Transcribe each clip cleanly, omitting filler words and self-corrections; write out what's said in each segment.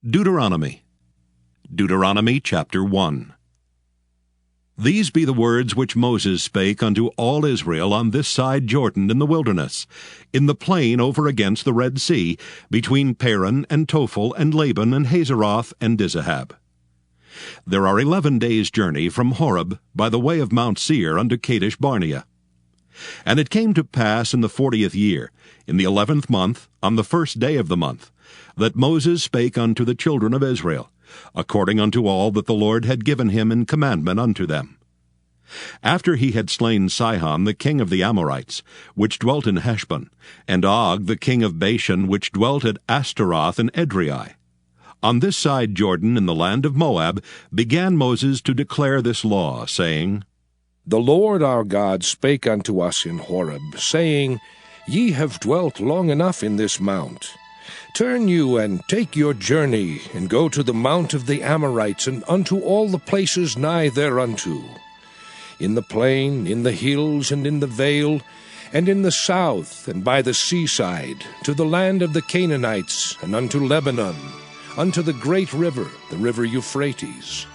Deuteronomy chapter 1. These be the words which Moses spake unto all Israel on this side Jordan in the wilderness, in the plain over against the Red Sea, between Paran and Tophel and Laban and Hazeroth and Dizahab. There are 11 days' journey from Horeb by the way of Mount Seir unto Kadesh Barnea. And it came to pass in the 40th year, in the 11th month, on the first day of the month, that Moses spake unto the children of Israel, according unto all that the Lord had given him in commandment unto them. After he had slain Sihon the king of the Amorites, which dwelt in Heshbon, and Og the king of Bashan, which dwelt at Ashtaroth and Edrei, on this side Jordan in the land of Moab, began Moses to declare this law, saying, The Lord our God spake unto us in Horeb, saying, Ye have dwelt long enough in this mount. Turn you and take your journey, and go to the mount of the Amorites, and unto all the places nigh thereunto, in the plain, in the hills, and in the vale, and in the south, and by the seaside, to the land of the Canaanites, and unto Lebanon, unto the great river, the river Euphrates.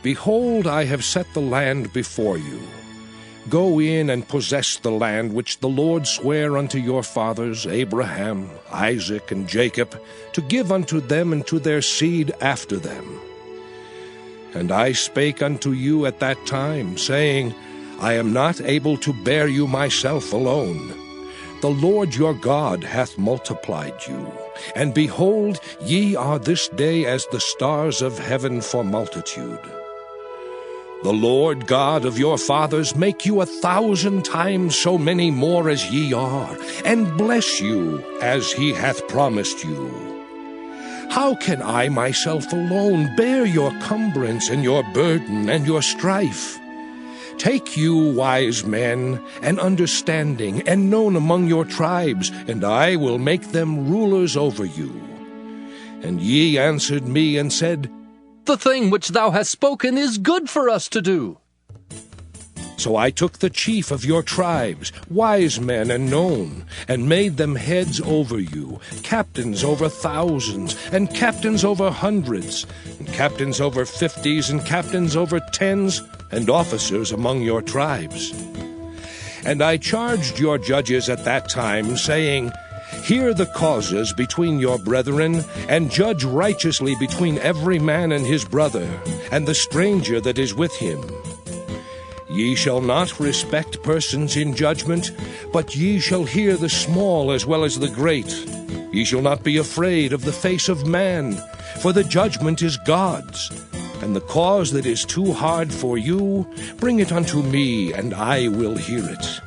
Behold, I have set the land before you. Go in and possess the land which the Lord sware unto your fathers, Abraham, Isaac, and Jacob, to give unto them and to their seed after them. And I spake unto you at that time, saying, I am not able to bear you myself alone. The Lord your God hath multiplied you, and behold, ye are this day as the stars of heaven for multitude. The Lord God of your fathers make you 1,000 times so many more as ye are, and bless you as he hath promised you. How can I myself alone bear your cumbrance and your burden and your strife? Take you wise men and understanding and known among your tribes, and I will make them rulers over you. And ye answered me and said, The thing which thou hast spoken is good for us to do. So I took the chief of your tribes, wise men and known, and made them heads over you, captains over thousands, and captains over hundreds, and captains over 50s, and captains over 10s, and officers among your tribes. And I charged your judges at that time, saying, Hear the causes between your brethren, and judge righteously between every man and his brother, and the stranger that is with him. Ye shall not respect persons in judgment, but ye shall hear the small as well as the great. Ye shall not be afraid of the face of man, for the judgment is God's. And the cause that is too hard for you, bring it unto me, and I will hear it.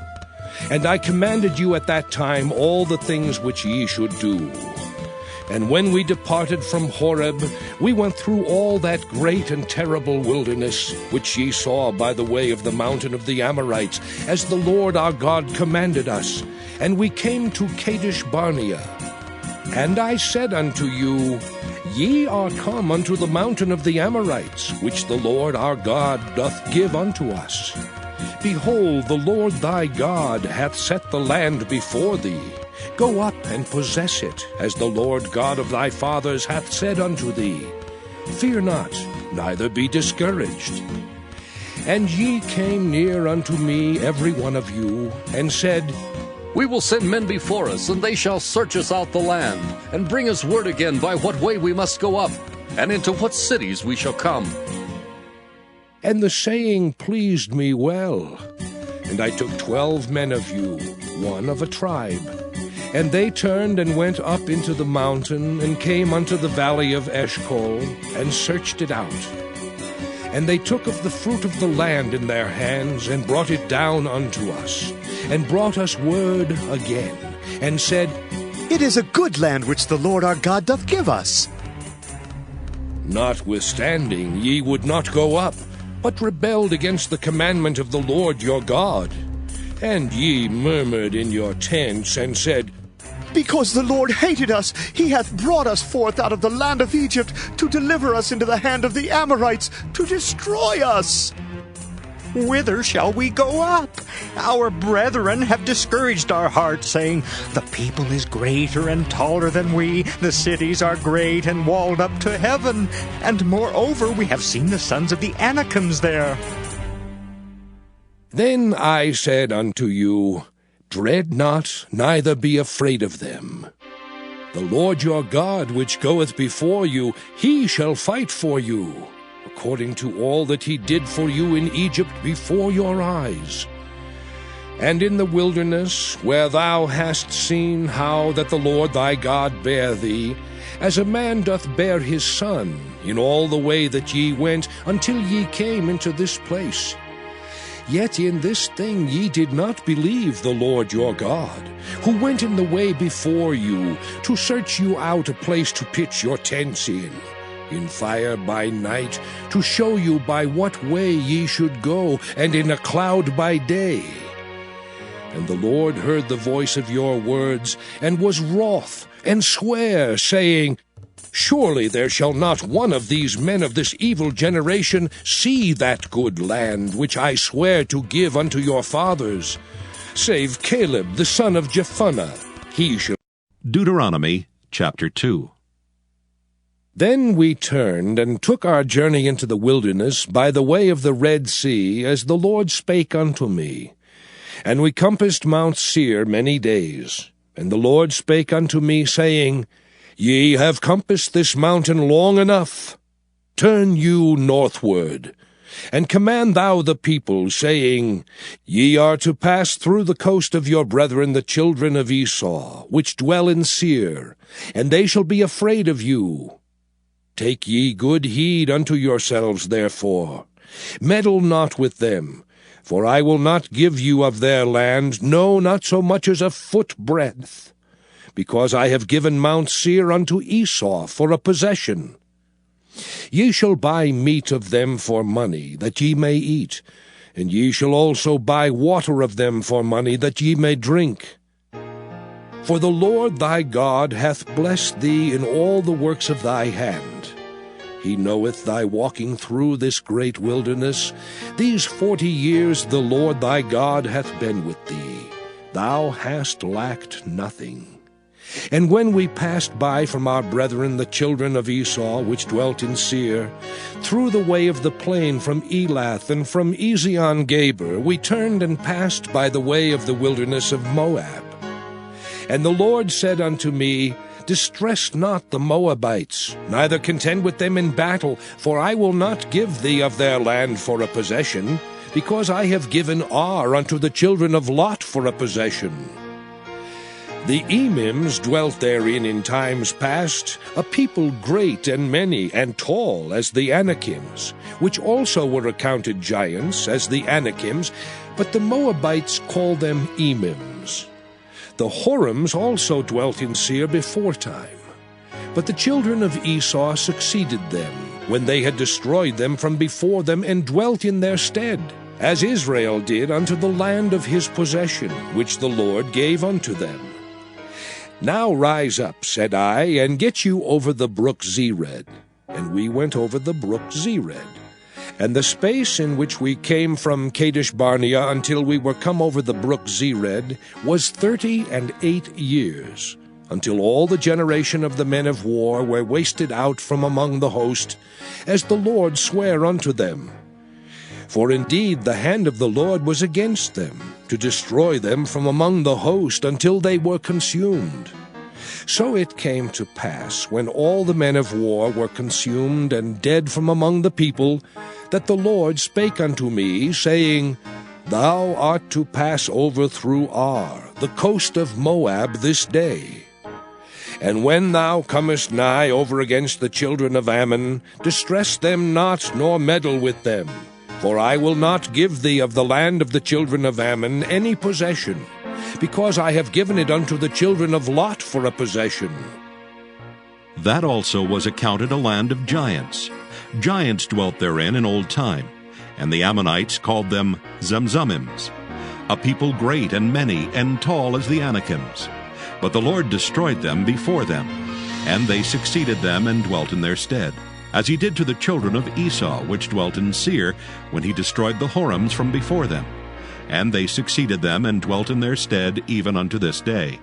And I commanded you at that time all the things which ye should do. And when we departed from Horeb, we went through all that great and terrible wilderness, which ye saw by the way of the mountain of the Amorites, as the Lord our God commanded us. And we came to Kadesh Barnea. And I said unto you, Ye are come unto the mountain of the Amorites, which the Lord our God doth give unto us. Behold, the Lord thy God hath set the land before thee. Go up and possess it, as the Lord God of thy fathers hath said unto thee. Fear not, neither be discouraged. And ye came near unto me, every one of you, and said, We will send men before us, and they shall search us out the land, and bring us word again by what way we must go up, and into what cities we shall come. And the saying pleased me well. And I took 12 men of you, one of a tribe. And they turned and went up into the mountain, and came unto the valley of Eshcol, and searched it out. And they took of the fruit of the land in their hands, and brought it down unto us, and brought us word again, and said, It is a good land which the Lord our God doth give us. Notwithstanding, ye would not go up, but rebelled against the commandment of the Lord your God. And ye murmured in your tents, and said, Because the Lord hated us, he hath brought us forth out of the land of Egypt, to deliver us into the hand of the Amorites, to destroy us. Whither shall we go up? Our brethren have discouraged our hearts, saying, The people is greater and taller than we. The cities are great and walled up to heaven. And moreover, we have seen the sons of the Anakims there. Then I said unto you, Dread not, neither be afraid of them. The Lord your God, which goeth before you, he shall fight for you, according to all that he did for you in Egypt before your eyes. And in the wilderness, where thou hast seen how that the Lord thy God bare thee, as a man doth bear his son, in all the way that ye went, until ye came into this place. Yet in this thing ye did not believe the Lord your God, who went in the way before you, to search you out a place to pitch your tents in fire by night, to show you by what way ye should go, and in a cloud by day. And the Lord heard the voice of your words, and was wroth, and sware, saying, Surely there shall not one of these men of this evil generation see that good land which I swear to give unto your fathers, save Caleb the son of Jephunneh. He shall. Deuteronomy chapter 2. Then we turned and took our journey into the wilderness by the way of the Red Sea, as the Lord spake unto me. And we compassed Mount Seir many days. And the Lord spake unto me, saying, Ye have compassed this mountain long enough. Turn you northward, and command thou the people, saying, Ye are to pass through the coast of your brethren the children of Esau, which dwell in Seir, and they shall be afraid of you. Take ye good heed unto yourselves, therefore. Meddle not with them, for I will not give you of their land, no, not so much as a foot breadth, because I have given Mount Seir unto Esau for a possession. Ye shall buy meat of them for money, that ye may eat, and ye shall also buy water of them for money, that ye may drink. For the Lord thy God hath blessed thee in all the works of thy hand. He knoweth thy walking through this great wilderness. These 40 years the Lord thy God hath been with thee. Thou hast lacked nothing. And when we passed by from our brethren the children of Esau, which dwelt in Seir, through the way of the plain from Elath and from Ezion-Geber, we turned and passed by the way of the wilderness of Moab. And the Lord said unto me, Distress not the Moabites, neither contend with them in battle, for I will not give thee of their land for a possession, because I have given Ar unto the children of Lot for a possession. The Emims dwelt therein in times past, a people great and many and tall as the Anakims, which also were accounted giants as the Anakims, but the Moabites called them Emims. The Horims also dwelt in Seir beforetime, but the children of Esau succeeded them, when they had destroyed them from before them, and dwelt in their stead, as Israel did unto the land of his possession, which the Lord gave unto them. Now rise up, said I, and get you over the brook Zered. And we went over the brook Zered. And the space in which we came from Kadesh-barnea until we were come over the brook Zered was 38 years, until all the generation of the men of war were wasted out from among the host, as the Lord sware unto them. For indeed the hand of the Lord was against them, to destroy them from among the host until they were consumed. So it came to pass, when all the men of war were consumed and dead from among the people, that the Lord spake unto me, saying, Thou art to pass over through Ar, the coast of Moab, this day. And when thou comest nigh over against the children of Ammon, distress them not, nor meddle with them. For I will not give thee of the land of the children of Ammon any possession, because I have given it unto the children of Lot for a possession. That also was accounted a land of giants. Giants dwelt therein in old time, and the Ammonites called them Zamzummims, a people great and many and tall as the Anakims. But the Lord destroyed them before them, and they succeeded them and dwelt in their stead. as he did to the children of Esau, which dwelt in Seir, when he destroyed the Horims from before them. And they succeeded them, and dwelt in their stead even unto this day.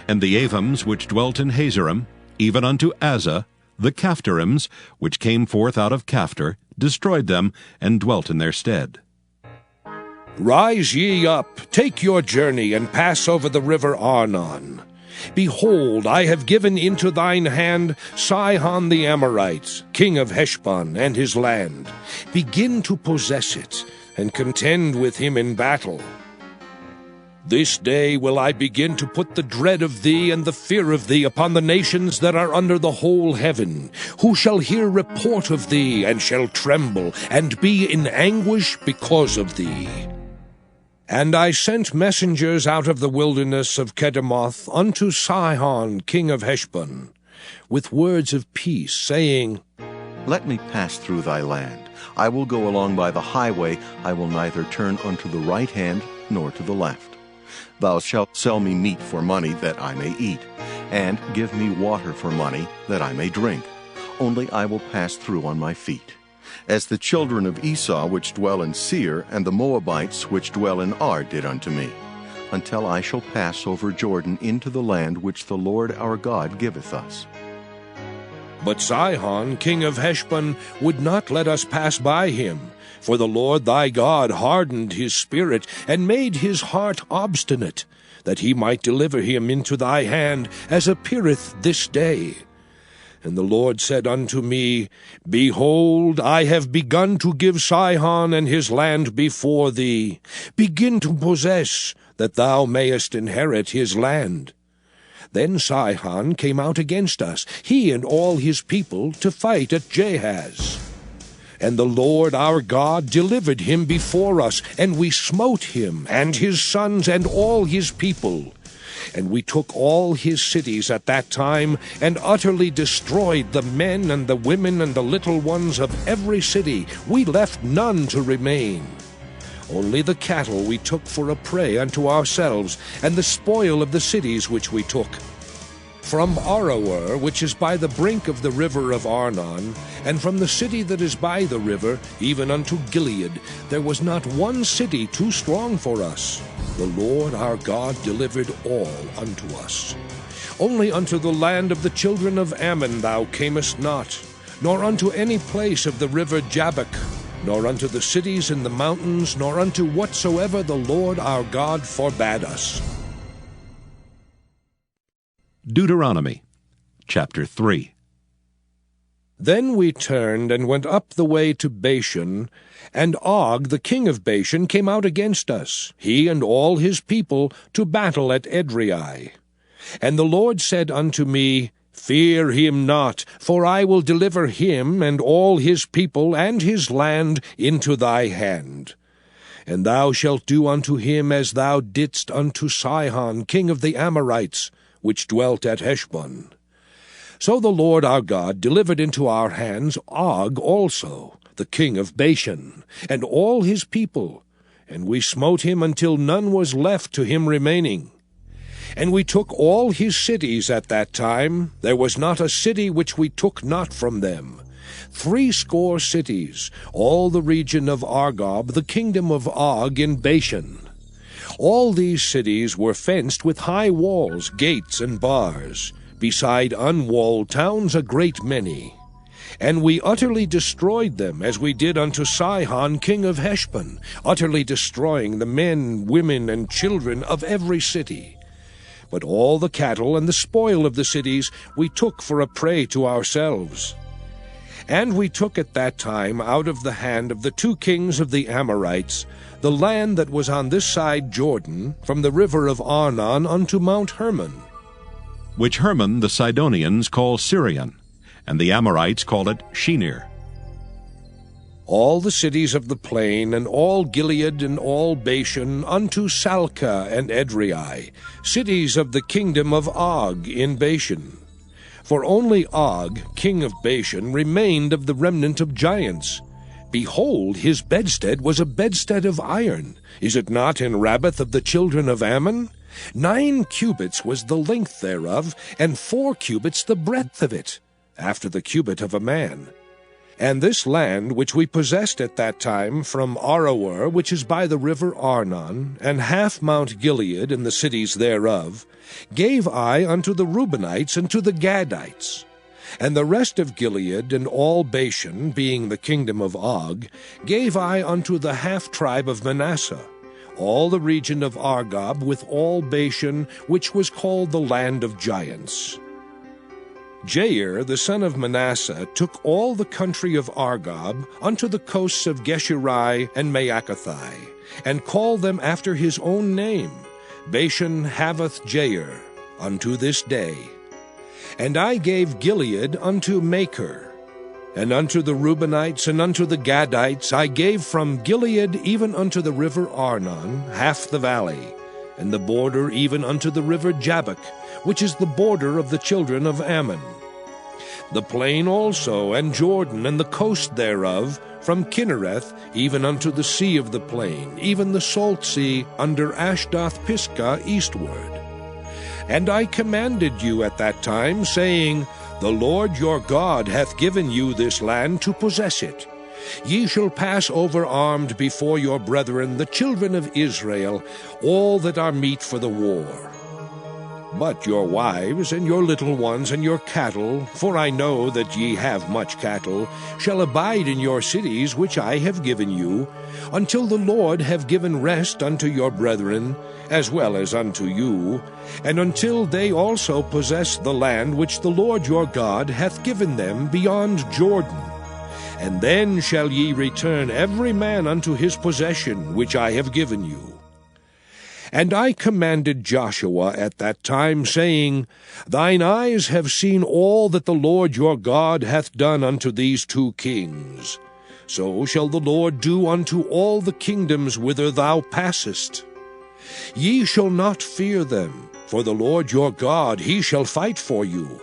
And the Avims, which dwelt in Hazerim, even unto Azza, the Caphtorims, which came forth out of Caphtor, destroyed them, and dwelt in their stead. Rise ye up, take your journey, and pass over the river Arnon. Behold, I have given into thine hand Sihon the Amorite, king of Heshbon, and his land. Begin to possess it, and contend with him in battle. This day will I begin to put the dread of thee and the fear of thee upon the nations that are under the whole heaven, who shall hear report of thee, and shall tremble, and be in anguish because of thee. And I sent messengers out of the wilderness of Kedemoth unto Sihon king of Heshbon, with words of peace, saying, Let me pass through thy land. I will go along by the highway. I will neither turn unto the right hand nor to the left. Thou shalt sell me meat for money, that I may eat, and give me water for money, that I may drink. Only I will pass through on my feet. As the children of Esau which dwell in Seir, and the Moabites which dwell in Ar did unto me, until I shall pass over Jordan into the land which the Lord our God giveth us. But Sihon king of Heshbon would not let us pass by him, for the Lord thy God hardened his spirit, and made his heart obstinate, that he might deliver him into thy hand, as appeareth this day. And the Lord said unto me, Behold, I have begun to give Sihon and his land before thee. Begin to possess, that thou mayest inherit his land. Then Sihon came out against us, he and all his people, to fight at Jahaz. And the Lord our God delivered him before us, and we smote him, and his sons, and all his people. And we took all his cities at that time, and utterly destroyed the men and the women and the little ones of every city. We left none to remain. Only the cattle we took for a prey unto ourselves, and the spoil of the cities which we took. From Aroer, which is by the brink of the river of Arnon, and from the city that is by the river, even unto Gilead, there was not one city too strong for us. The Lord our God delivered all unto us. Only unto the land of the children of Ammon thou camest not, nor unto any place of the river Jabbok, nor unto the cities in the mountains, nor unto whatsoever the Lord our God forbade us. Deuteronomy chapter 3. Then we turned and went up the way to Bashan, and Og the king of Bashan came out against us, he and all his people, to battle at Edrei. And the Lord said unto me, Fear him not, for I will deliver him and all his people and his land into thy hand. And thou shalt do unto him as thou didst unto Sihon king of the Amorites, which dwelt at Heshbon. So the Lord our God delivered into our hands Og also, the king of Bashan, and all his people, and we smote him until none was left to him remaining. And we took all his cities at that time. There was not a city which we took not from them. 80 cities, all the region of Argob, the kingdom of Og in Bashan. All these cities were fenced with high walls, gates, and bars, beside unwalled towns a great many. And we utterly destroyed them, as we did unto Sihon king of Heshbon, utterly destroying the men, women, and children of every city. But all the cattle and the spoil of the cities we took for a prey to ourselves. And we took at that time out of the hand of the 2 kings of the Amorites the land that was on this side Jordan, from the river of Arnon unto Mount Hermon, which Hermon the Sidonians call Syrian, and the Amorites call it Shinir. All the cities of the plain, and all Gilead, and all Bashan, unto Salcah and Edrei, cities of the kingdom of Og in Bashan. For only Og, king of Bashan, remained of the remnant of giants. Behold, his bedstead was a bedstead of iron. Is it not in Rabbath of the children of Ammon? 9 cubits was the length thereof, and 4 cubits the breadth of it, after the cubit of a man. And this land which we possessed at that time from Aroer, which is by the river Arnon, and half Mount Gilead and the cities thereof, gave I unto the Reubenites and to the Gadites. And the rest of Gilead and all Bashan, being the kingdom of Og, gave I unto the half-tribe of Manasseh, all the region of Argob with all Bashan, which was called the land of giants. Jair the son of Manasseh took all the country of Argob unto the coasts of Geshurai and Maacathai, and called them after his own name, Bashan Havoth Jair, unto this day. And I gave Gilead unto Machir, and unto the Reubenites and unto the Gadites I gave from Gilead even unto the river Arnon half the valley, and the border even unto the river Jabbok, which is the border of the children of Ammon. The plain also, and Jordan, and the coast thereof, from Kinnereth even unto the sea of the plain, even the salt sea, under Ashdoth Pisgah eastward. And I commanded you at that time, saying, The Lord your God hath given you this land to possess it. Ye shall pass over armed before your brethren, the children of Israel, all that are meet for the war. But your wives, and your little ones, and your cattle, for I know that ye have much cattle, shall abide in your cities which I have given you, until the Lord have given rest unto your brethren, as well as unto you, and until they also possess the land which the Lord your God hath given them beyond Jordan. And then shall ye return every man unto his possession which I have given you. And I commanded Joshua at that time, saying, Thine eyes have seen all that the Lord your God hath done unto these two kings. So shall the Lord do unto all the kingdoms whither thou passest. Ye shall not fear them, for the Lord your God, he shall fight for you.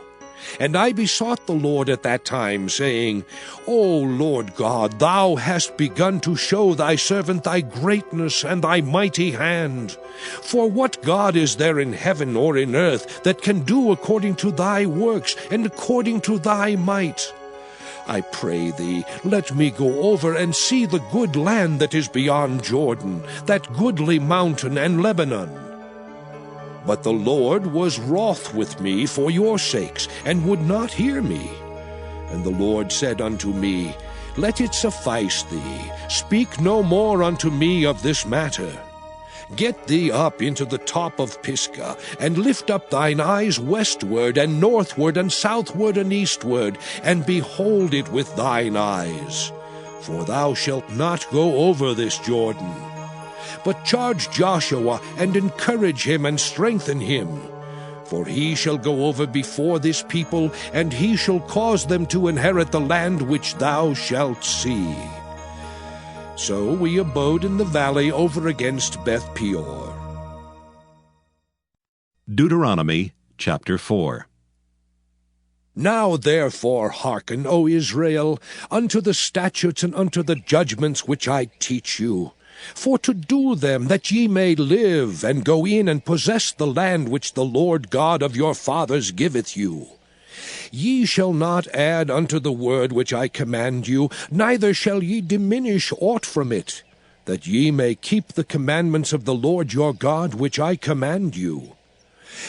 And I besought the Lord at that time, saying, O Lord God, thou hast begun to show thy servant thy greatness and thy mighty hand. For what God is there in heaven or in earth that can do according to thy works and according to thy might? I pray thee, let me go over and see the good land that is beyond Jordan, that goodly mountain and Lebanon. But the Lord was wroth with me for your sakes, and would not hear me. And the Lord said unto me, Let it suffice thee, speak no more unto me of this matter. Get thee up into the top of Pisgah, and lift up thine eyes westward, and northward, and southward, and eastward, and behold it with thine eyes. For thou shalt not go over this Jordan. But charge Joshua, and encourage him, and strengthen him. For he shall go over before this people, and he shall cause them to inherit the land which thou shalt see. So we abode in the valley over against Beth Peor. Deuteronomy chapter 4. Now therefore hearken, O Israel, unto the statutes and unto the judgments which I teach you, for to do them, that ye may live, and go in and possess the land which the Lord God of your fathers giveth you. Ye shall not add unto the word which I command you, neither shall ye diminish aught from it, that ye may keep the commandments of the Lord your God which I command you.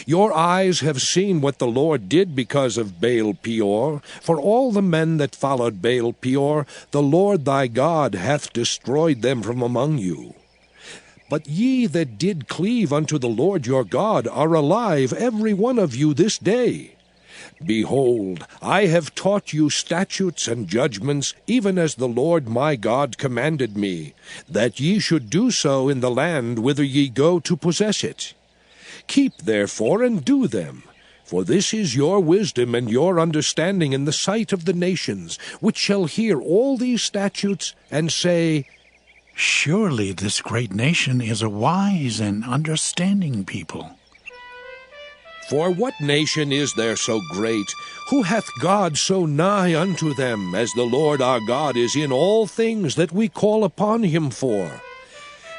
Your eyes have seen what the Lord did because of Baal Peor. For all the men that followed Baal Peor, the Lord thy God hath destroyed them from among you. But ye that did cleave unto the Lord your God are alive, every one of you, this day. Behold, I have taught you statutes and judgments, even as the Lord my God commanded me, that ye should do so in the land whither ye go to possess it. Keep therefore and do them, for this is your wisdom and your understanding in the sight of the nations, which shall hear all these statutes, and say, Surely this great nation is a wise and understanding people. For what nation is there so great, who hath God so nigh unto them, as the Lord our God is in all things that we call upon him for?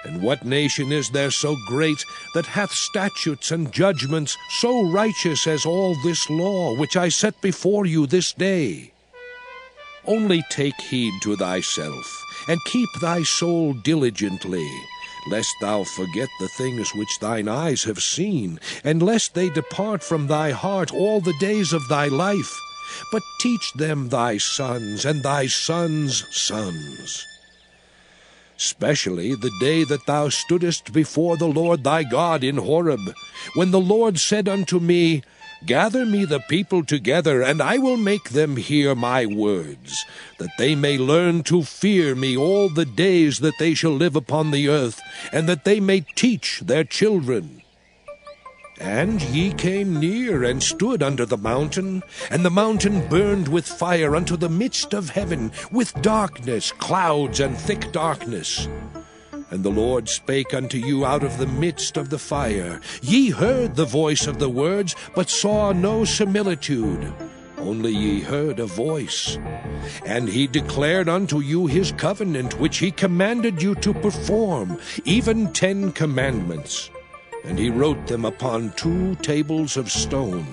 And what nation is there so great, that hath statutes and judgments so righteous as all this law, which I set before you this day? Only take heed to thyself, and keep thy soul diligently, lest thou forget the things which thine eyes have seen, and lest they depart from thy heart all the days of thy life. But teach them thy sons and thy sons' sons. Specially the day that thou stoodest before the Lord thy God in Horeb, when the Lord said unto me, Gather me the people together, and I will make them hear my words, that they may learn to fear me all the days that they shall live upon the earth, and that they may teach their children. And ye came near and stood under the mountain, and the mountain burned with fire unto the midst of heaven, with darkness, clouds, and thick darkness. And the Lord spake unto you out of the midst of the fire. Ye heard the voice of the words, but saw no similitude, only ye heard a voice. And he declared unto you his covenant, which he commanded you to perform, even 10 commandments. And he wrote them upon 2 tables of stone.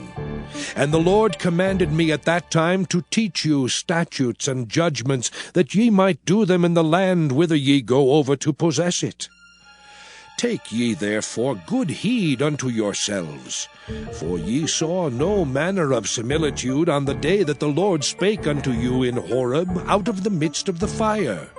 And the Lord commanded me at that time to teach you statutes and judgments, that ye might do them in the land whither ye go over to possess it. Take ye therefore good heed unto yourselves, for ye saw no manner of similitude on the day that the Lord spake unto you in Horeb out of the midst of the fire.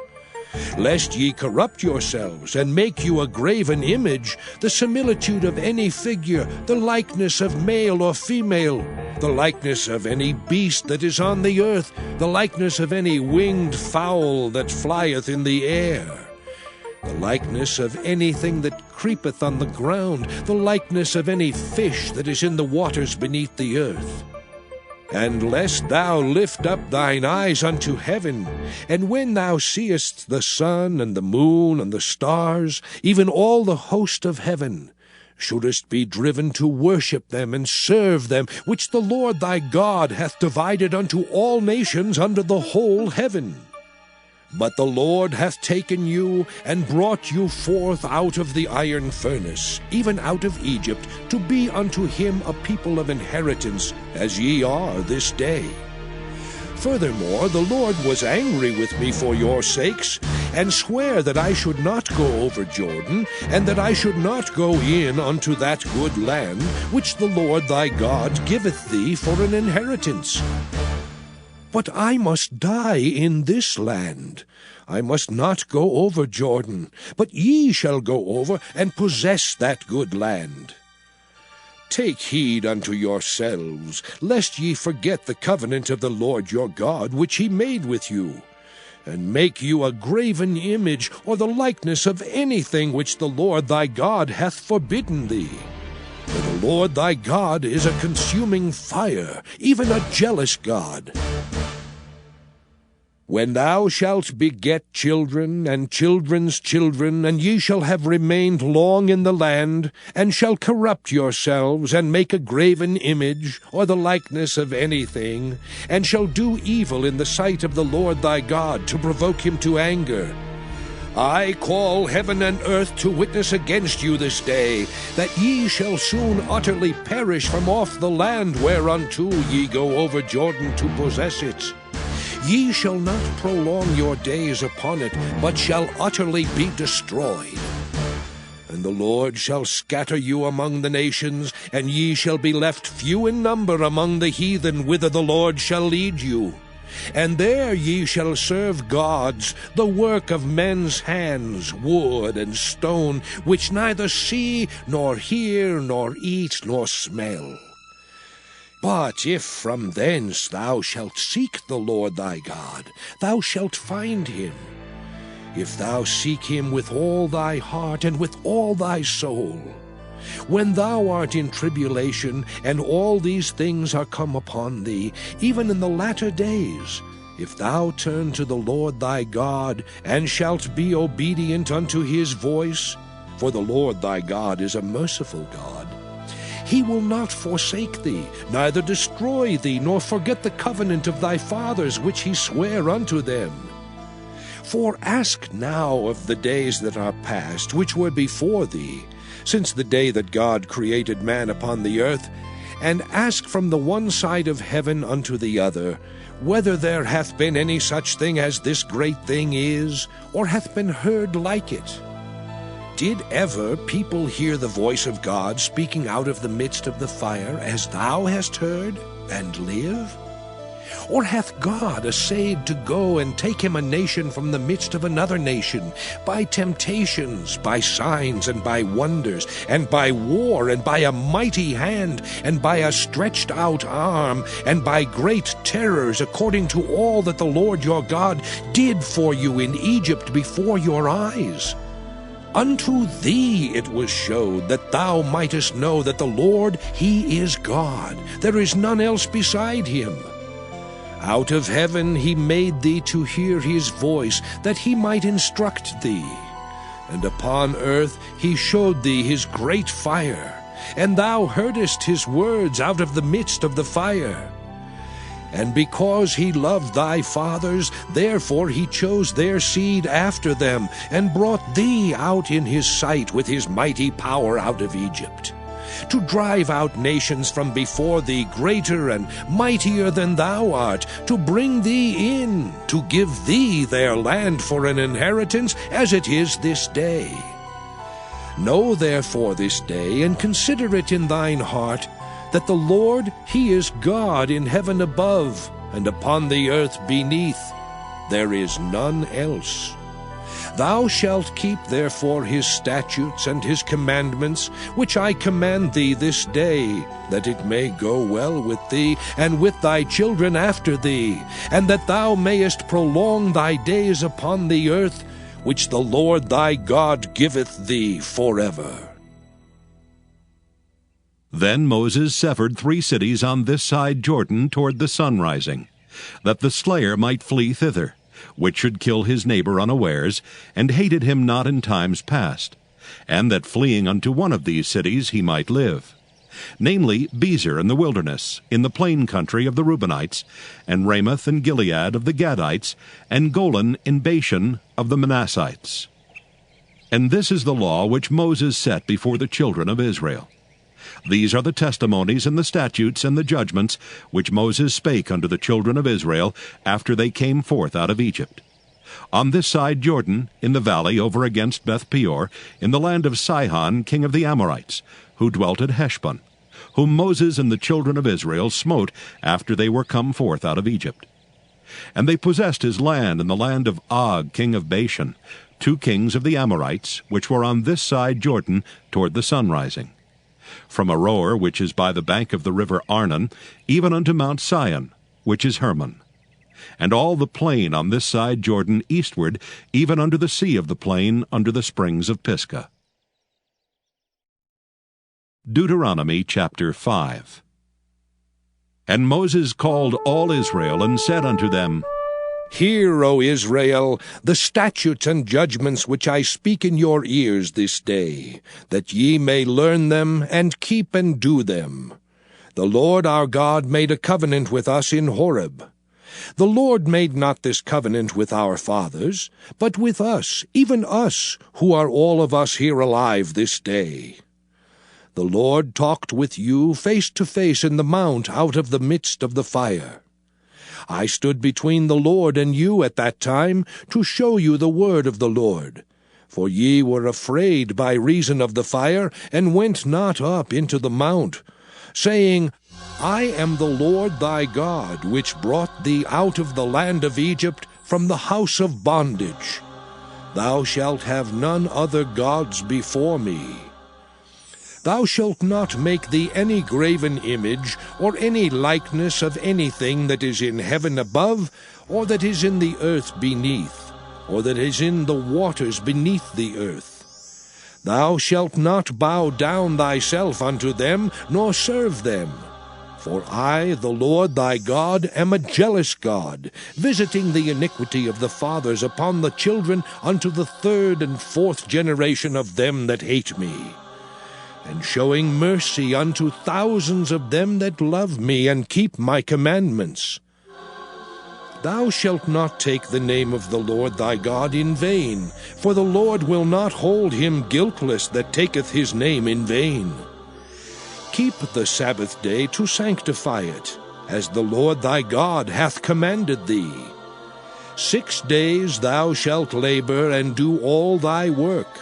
Lest ye corrupt yourselves, and make you a graven image, the similitude of any figure, the likeness of male or female, the likeness of any beast that is on the earth, the likeness of any winged fowl that flieth in the air, the likeness of anything that creepeth on the ground, the likeness of any fish that is in the waters beneath the earth. And lest thou lift up thine eyes unto heaven, and when thou seest the sun and the moon and the stars, even all the host of heaven, shouldest be driven to worship them and serve them, which the Lord thy God hath divided unto all nations under the whole heaven. But the Lord hath taken you, and brought you forth out of the iron furnace, even out of Egypt, to be unto him a people of inheritance, as ye are this day. Furthermore, the Lord was angry with me for your sakes, and sware that I should not go over Jordan, and that I should not go in unto that good land, which the Lord thy God giveth thee for an inheritance. But I must die in this land. I must not go over Jordan, but ye shall go over and possess that good land. Take heed unto yourselves, lest ye forget the covenant of the Lord your God, which he made with you, and make you a graven image, or the likeness of anything which the Lord thy God hath forbidden thee. For the Lord thy God is a consuming fire, even a jealous God. When thou shalt beget children, and children's children, and ye shall have remained long in the land, and shall corrupt yourselves, and make a graven image, or the likeness of anything, and shall do evil in the sight of the Lord thy God, to provoke him to anger, I call heaven and earth to witness against you this day, that ye shall soon utterly perish from off the land whereunto ye go over Jordan to possess it. Ye shall not prolong your days upon it, but shall utterly be destroyed. And the Lord shall scatter you among the nations, and ye shall be left few in number among the heathen whither the Lord shall lead you. And there ye shall serve gods, the work of men's hands, wood and stone, which neither see, nor hear, nor eat, nor smell. But if from thence thou shalt seek the Lord thy God, thou shalt find him. If thou seek him with all thy heart and with all thy soul. When thou art in tribulation, and all these things are come upon thee, even in the latter days, if thou turn to the Lord thy God, and shalt be obedient unto his voice, for the Lord thy God is a merciful God, he will not forsake thee, neither destroy thee, nor forget the covenant of thy fathers which he sware unto them. For ask now of the days that are past, which were before thee, since the day that God created man upon the earth, and ask from the one side of heaven unto the other, whether there hath been any such thing as this great thing is, or hath been heard like it? Did ever people hear the voice of God speaking out of the midst of the fire, as thou hast heard, and live? Or hath God essayed to go and take him a nation from the midst of another nation, by temptations, by signs, and by wonders, and by war, and by a mighty hand, and by a stretched out arm, and by great terrors, according to all that the Lord your God did for you in Egypt before your eyes? Unto thee it was showed, that thou mightest know that the Lord, he is God. There is none else beside him. Out of heaven he made thee to hear his voice, that he might instruct thee. And upon earth he showed thee his great fire, and thou heardest his words out of the midst of the fire. And because he loved thy fathers, therefore he chose their seed after them, and brought thee out in his sight with his mighty power out of Egypt, to drive out nations from before thee greater and mightier than thou art, to bring thee in, to give thee their land for an inheritance, as it is this day. Know therefore this day, and consider it in thine heart, that the Lord, he is God in heaven above, and upon the earth beneath. There is none else. Thou shalt keep therefore his statutes and his commandments, which I command thee this day, that it may go well with thee, and with thy children after thee, and that thou mayest prolong thy days upon the earth, which the Lord thy God giveth thee forever. Then Moses severed 3 cities on this side Jordan toward the sun rising, that the slayer might flee thither, which should kill his neighbor unawares, and hated him not in times past, and that fleeing unto one of these cities he might live, namely Bezer in the wilderness, in the plain country of the Reubenites, and Ramoth and Gilead of the Gadites, and Golan in Bashan of the Manassites. And this is the law which Moses set before the children of Israel. These are the testimonies and the statutes and the judgments which Moses spake unto the children of Israel after they came forth out of Egypt. On this side Jordan, in the valley over against Beth Peor, in the land of Sihon king of the Amorites, who dwelt at Heshbon, whom Moses and the children of Israel smote after they were come forth out of Egypt. And they possessed his land in the land of Og king of Bashan, 2 kings of the Amorites, which were on this side Jordan toward the sun rising, from Aroer, which is by the bank of the river Arnon, even unto Mount Sion, which is Hermon, and all the plain on this side Jordan eastward, even unto the sea of the plain, under the springs of Pisgah. Deuteronomy chapter 5. And Moses called all Israel, and said unto them, Hear, O Israel, the statutes and judgments which I speak in your ears this day, that ye may learn them, and keep and do them. The Lord our God made a covenant with us in Horeb. The Lord made not this covenant with our fathers, but with us, even us, who are all of us here alive this day. The Lord talked with you face to face in the mount out of the midst of the fire. I stood between the Lord and you at that time, to show you the word of the Lord. For ye were afraid by reason of the fire, and went not up into the mount, saying, I am the Lord thy God, which brought thee out of the land of Egypt, from the house of bondage. Thou shalt have none other gods before me. Thou shalt not make thee any graven image, or any likeness of anything that is in heaven above, or that is in the earth beneath, or that is in the waters beneath the earth. Thou shalt not bow down thyself unto them, nor serve them. For I, the Lord thy God, am a jealous God, visiting the iniquity of the fathers upon the children unto the 3rd and 4th generation of them that hate me, and showing mercy unto thousands of them that love me and keep my commandments. Thou shalt not take the name of the Lord thy God in vain, for the Lord will not hold him guiltless that taketh his name in vain. keep the Sabbath day to sanctify it, as the Lord thy God hath commanded thee. 6 days thou shalt labor and do all thy work,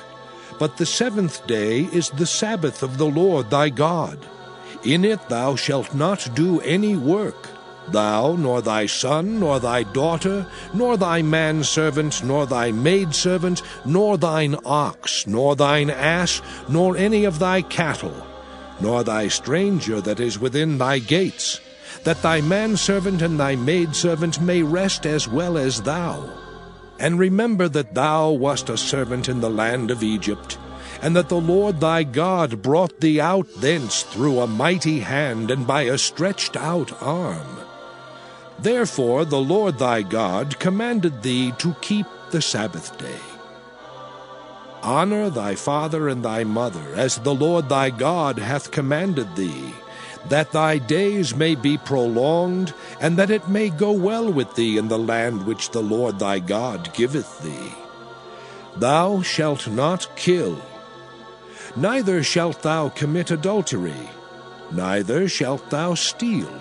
but the 7th day is the Sabbath of the Lord thy God. In it thou shalt not do any work, thou, nor thy son, nor thy daughter, nor thy manservant, nor thy maidservant, nor thine ox, nor thine ass, nor any of thy cattle, nor thy stranger that is within thy gates, that thy manservant and thy maidservant may rest as well as thou. And remember that thou wast a servant in the land of Egypt, and that the Lord thy God brought thee out thence through a mighty hand and by a stretched out arm. Therefore the Lord thy God commanded thee to keep the Sabbath day. Honor thy father and thy mother, as the Lord thy God hath commanded thee, that thy days may be prolonged, and that it may go well with thee in the land which the Lord thy God giveth thee. Thou shalt not kill, neither shalt thou commit adultery, neither shalt thou steal,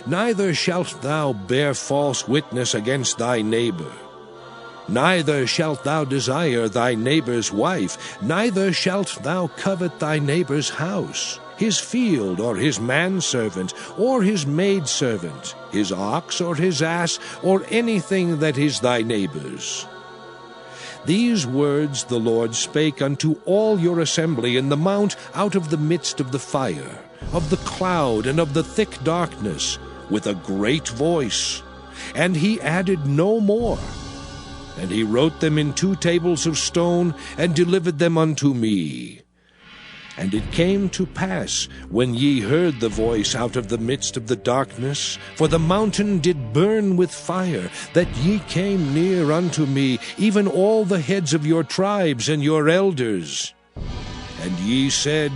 neither shalt thou bear false witness against thy neighbor. Neither shalt thou desire thy neighbor's wife, neither shalt thou covet thy neighbor's house, his field, or his manservant, or his maidservant, his ox, or his ass, or anything that is thy neighbor's. These words the Lord spake unto all your assembly in the mount out of the midst of the fire, of the cloud, and of the thick darkness, with a great voice. And he added no more. And he wrote them in 2 tables of stone, and delivered them unto me. And it came to pass, when ye heard the voice out of the midst of the darkness, for the mountain did burn with fire, that ye came near unto me, even all the heads of your tribes and your elders. And ye said,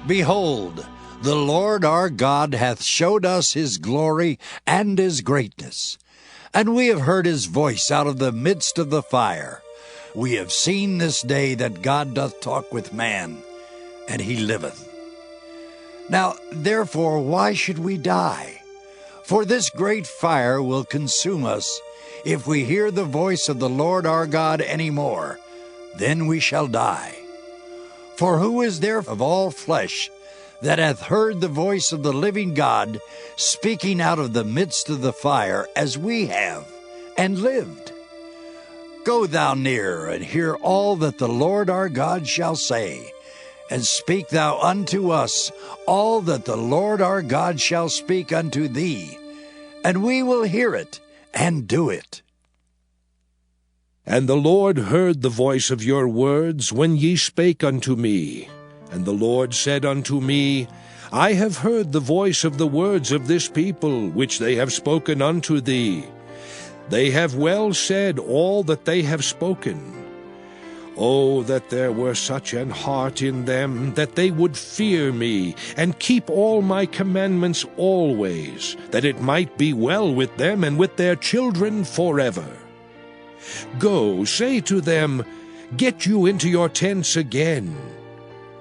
Behold, the Lord our God hath showed us his glory and his greatness. And we have heard his voice out of the midst of the fire. We have seen this day that God doth talk with man, and he liveth. Now, therefore, why should we die? For this great fire will consume us. If we hear the voice of the Lord our God any more, then we shall die. For who is there of all flesh that hath heard the voice of the living God speaking out of the midst of the fire, as we have, and lived? Go thou near, and hear all that the Lord our God shall say, and speak thou unto us all that the Lord our God shall speak unto thee, and we will hear it, and do it. And the Lord heard the voice of your words when ye spake unto me. And the Lord said unto me, I have heard the voice of the words of this people, which they have spoken unto thee. They have well said all that they have spoken. Oh, that there were such an heart in them, that they would fear me, and keep all my commandments always, that it might be well with them and with their children forever. Go, say to them, Get you into your tents again.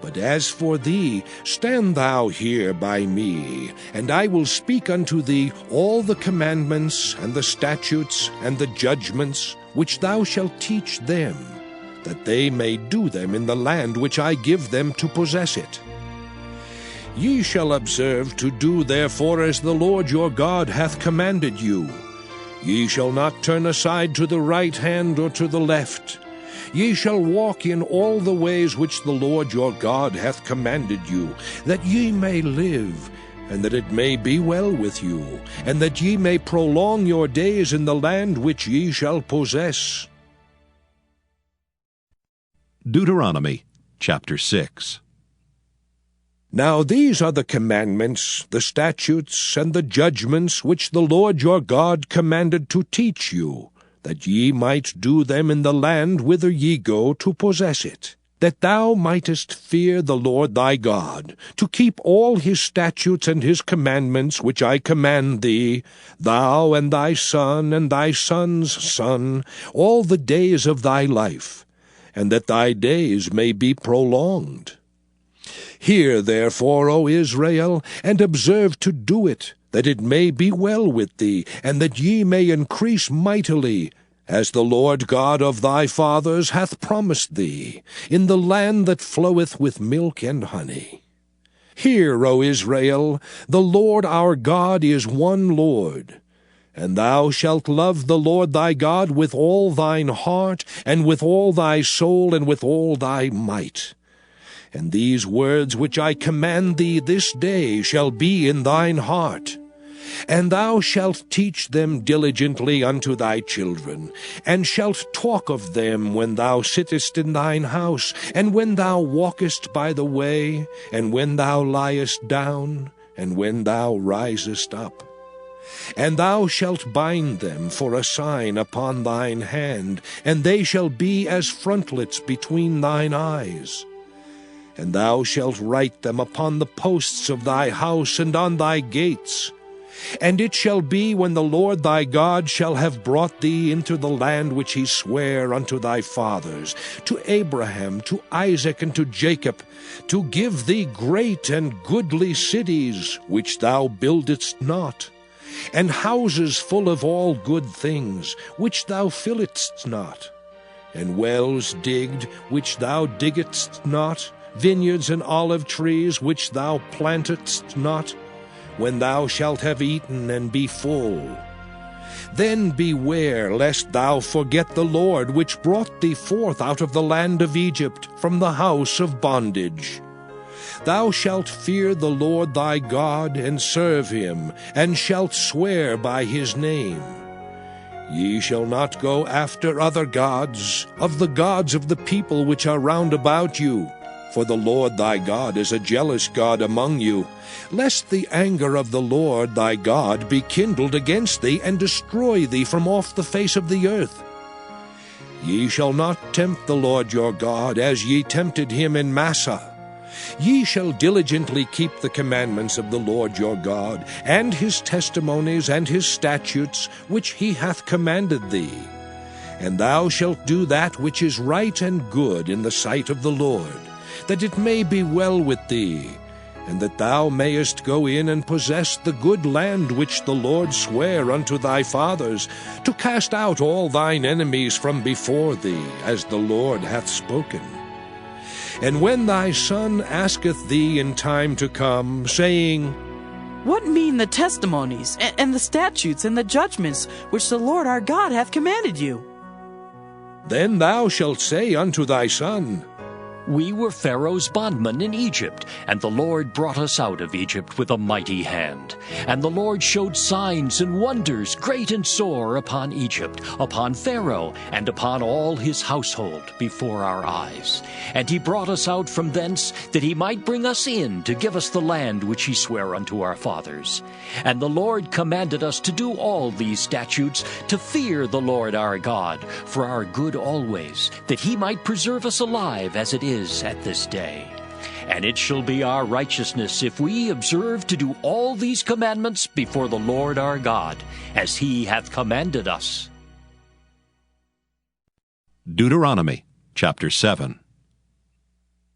But as for thee, stand thou here by me, and I will speak unto thee all the commandments, and the statutes, and the judgments, which thou shalt teach them, that they may do them in the land which I give them to possess it. Ye shall observe to do therefore as the Lord your God hath commanded you. Ye shall not turn aside to the right hand or to the left. Ye shall walk in all the ways which the Lord your God hath commanded you, that ye may live, and that it may be well with you, and that ye may prolong your days in the land which ye shall possess. Deuteronomy chapter 6. Now these are the commandments, the statutes, and the judgments which the Lord your God commanded to teach you, that ye might do them in the land whither ye go to possess it, that thou mightest fear the Lord thy God, to keep all his statutes and his commandments which I command thee, thou and thy son and thy son's son, all the days of thy life, and that thy days may be prolonged. Hear therefore, O Israel, and observe to do it, that it may be well with thee, and that ye may increase mightily, as the Lord God of thy fathers hath promised thee, in the land that floweth with milk and honey. Hear, O Israel, the Lord our God is one Lord. And thou shalt love the Lord thy God with all thine heart, and with all thy soul, and with all thy might. And these words which I command thee this day shall be in thine heart. And thou shalt teach them diligently unto thy children, and shalt talk of them when thou sittest in thine house, and when thou walkest by the way, and when thou liest down, and when thou risest up. And thou shalt bind them for a sign upon thine hand, and they shall be as frontlets between thine eyes. And thou shalt write them upon the posts of thy house and on thy gates. And it shall be, when the Lord thy God shall have brought thee into the land which he sware unto thy fathers, to Abraham, to Isaac, and to Jacob, to give thee great and goodly cities, which thou buildedst not, and houses full of all good things, which thou filledst not, and wells digged, which thou diggedst not, vineyards and olive trees, which thou plantedst not, when thou shalt have eaten and be full. Then beware lest thou forget the Lord, which brought thee forth out of the land of Egypt, from the house of bondage. Thou shalt fear the Lord thy God, and serve him, and shalt swear by his name. Ye shall not go after other gods, of the gods of the people which are round about you, for the Lord thy God is a jealous God among you, lest the anger of the Lord thy God be kindled against thee, and destroy thee from off the face of the earth. Ye shall not tempt the Lord your God, as ye tempted him in Massah. Ye shall diligently keep the commandments of the Lord your God, and his testimonies and his statutes, which he hath commanded thee. And thou shalt do that which is right and good in the sight of the Lord, that it may be well with thee, and that thou mayest go in and possess the good land which the Lord sware unto thy fathers, to cast out all thine enemies from before thee, as the Lord hath spoken. And when thy son asketh thee in time to come, saying, What mean the testimonies, and the statutes, and the judgments, which the Lord our God hath commanded you? Then thou shalt say unto thy son, We were Pharaoh's bondmen in Egypt, and the Lord brought us out of Egypt with a mighty hand. And the Lord showed signs and wonders great and sore upon Egypt, upon Pharaoh, and upon all his household before our eyes. And he brought us out from thence, that he might bring us in to give us the land which he sware unto our fathers. And the Lord commanded us to do all these statutes, to fear the Lord our God, for our good always, that he might preserve us alive as it is at this day. And it shall be our righteousness if we observe to do all these commandments before the Lord our God, as he hath commanded us. Deuteronomy chapter 7.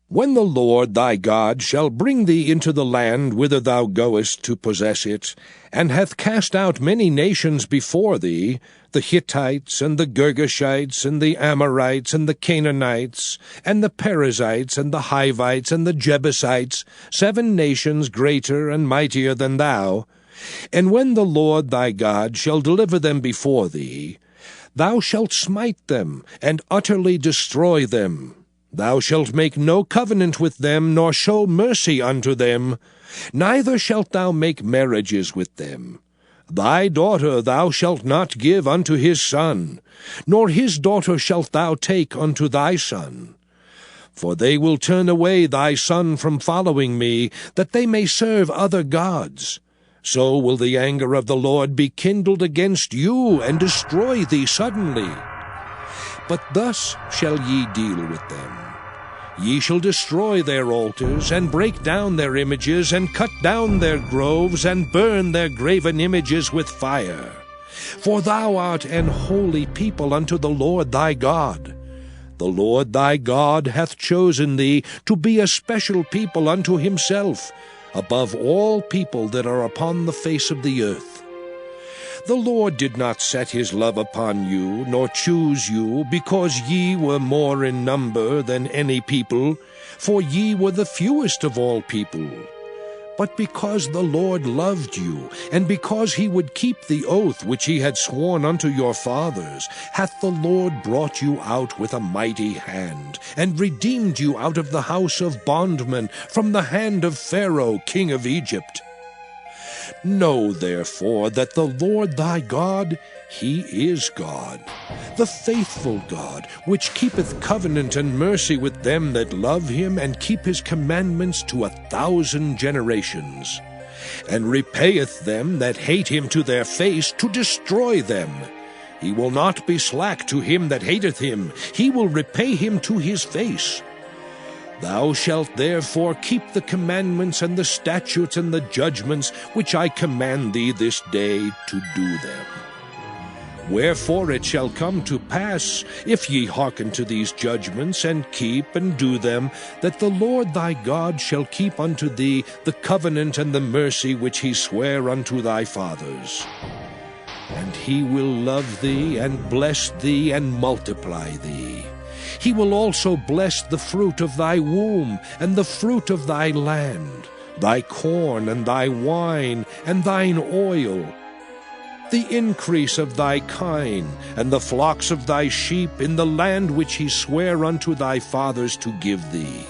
When the Lord thy God shall bring thee into the land whither thou goest to possess it, and hath cast out many nations before thee, the Hittites, and the Girgashites, and the Amorites, and the Canaanites, and the Perizzites, and the Hivites, and the Jebusites, 7 nations greater and mightier than thou, and when the Lord thy God shall deliver them before thee, thou shalt smite them, and utterly destroy them. Thou shalt make no covenant with them, nor show mercy unto them, neither shalt thou make marriages with them. Thy daughter thou shalt not give unto his son, nor his daughter shalt thou take unto thy son. For they will turn away thy son from following me, that they may serve other gods. So will the anger of the Lord be kindled against you, and destroy thee suddenly. But thus shall ye deal with them. Ye shall destroy their altars, and break down their images, and cut down their groves, and burn their graven images with fire. For thou art an holy people unto the Lord thy God. The Lord thy God hath chosen thee to be a special people unto himself, above all people that are upon the face of the earth. The Lord did not set his love upon you, nor choose you, because ye were more in number than any people, for ye were the fewest of all people. But because the Lord loved you, and because he would keep the oath which he had sworn unto your fathers, hath the Lord brought you out with a mighty hand, and redeemed you out of the house of bondmen, from the hand of Pharaoh king of Egypt. Know therefore that the Lord thy God, he is God, the faithful God, which keepeth covenant and mercy with them that love him, and keep his commandments to 1,000 generations, and repayeth them that hate him to their face, to destroy them. He will not be slack to him that hateth him, he will repay him to his face. Thou shalt therefore keep the commandments and the statutes and the judgments which I command thee this day to do them. Wherefore it shall come to pass, if ye hearken to these judgments, and keep and do them, that the Lord thy God shall keep unto thee the covenant and the mercy which he sware unto thy fathers. And he will love thee, and bless thee, and multiply thee. He will also bless the fruit of thy womb, and the fruit of thy land, thy corn, and thy wine, and thine oil, the increase of thy kine, and the flocks of thy sheep, in the land which he sware unto thy fathers to give thee.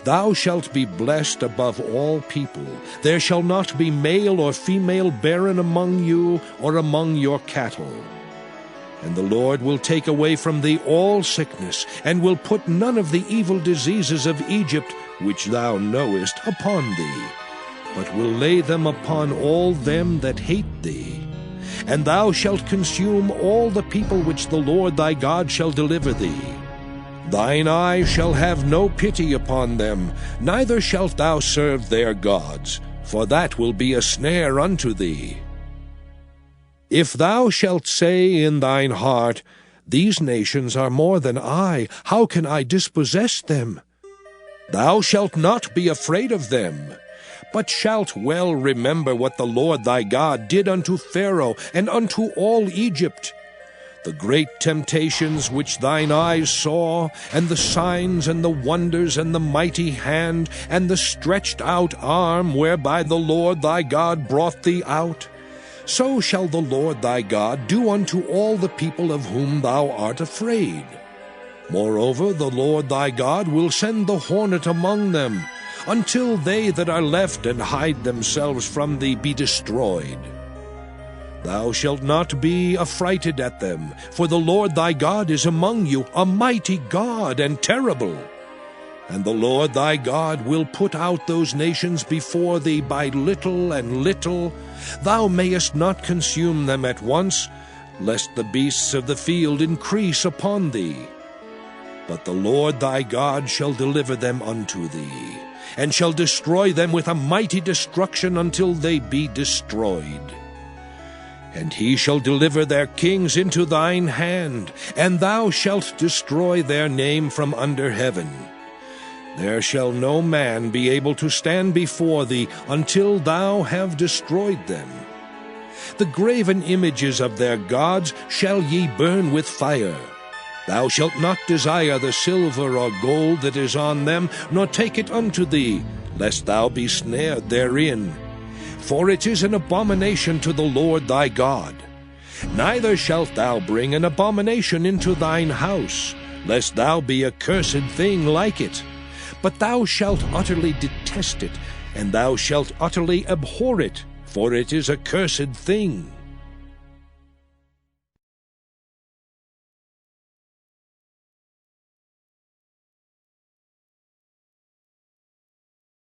Thou shalt be blessed above all people. There shall not be male or female barren among you, or among your cattle. And the Lord will take away from thee all sickness, and will put none of the evil diseases of Egypt, which thou knowest, upon thee, but will lay them upon all them that hate thee. And thou shalt consume all the people which the Lord thy God shall deliver thee. Thine eye shall have no pity upon them, neither shalt thou serve their gods, for that will be a snare unto thee. If thou shalt say in thine heart, These nations are more than I, how can I dispossess them? Thou shalt not be afraid of them, but shalt well remember what the Lord thy God did unto Pharaoh and unto all Egypt, the great temptations which thine eyes saw, and the signs and the wonders, and the mighty hand, and the stretched out arm whereby the Lord thy God brought thee out. So shall the Lord thy God do unto all the people of whom thou art afraid. Moreover, the Lord thy God will send the hornet among them, until they that are left and hide themselves from thee be destroyed. Thou shalt not be affrighted at them, for the Lord thy God is among you, a mighty God and terrible. And the Lord thy God will put out those nations before thee by little and little. Thou mayest not consume them at once, lest the beasts of the field increase upon thee. But the Lord thy God shall deliver them unto thee, and shall destroy them with a mighty destruction until they be destroyed. And he shall deliver their kings into thine hand, and thou shalt destroy their name from under heaven. There shall no man be able to stand before thee until thou have destroyed them. The graven images of their gods shall ye burn with fire. Thou shalt not desire the silver or gold that is on them, nor take it unto thee, lest thou be snared therein. For it is an abomination to the Lord thy God. Neither shalt thou bring an abomination into thine house, lest thou be a cursed thing like it. But thou shalt utterly detest it, and thou shalt utterly abhor it, for it is a cursed thing.